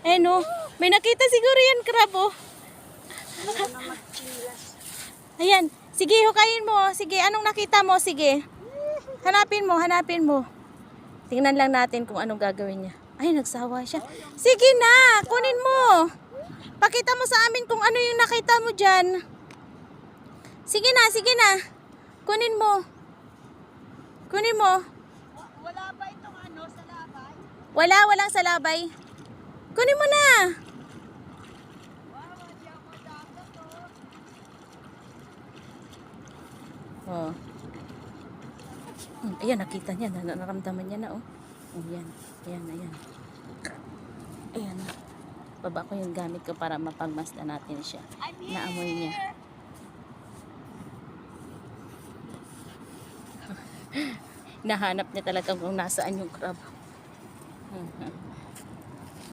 Eh no, may nakita siguro yan, crab oh. Ayan, sige hukayin mo. Sige, anong nakita mo? Sige. Hanapin mo, hanapin mo. Tingnan lang natin kung anong gagawin niya. Ay, nagsawa siya. Sige na, kunin mo. Pakita mo sa amin kung ano yung nakita mo dyan. Sige na, sige na. Kunin mo. Kunin mo. Wala ba itong ano sa labay? Wala, walang salabay. Kunin mo na. Oh. Ayan, nakita niya. Naramdaman niya na, oh. Ayan, ayan, ayan. Ayan. Baba ko yung gamit ko para mapagmasdan natin siya. Naamoy niya. Nahanap niya talaga kung nasaan yung crab.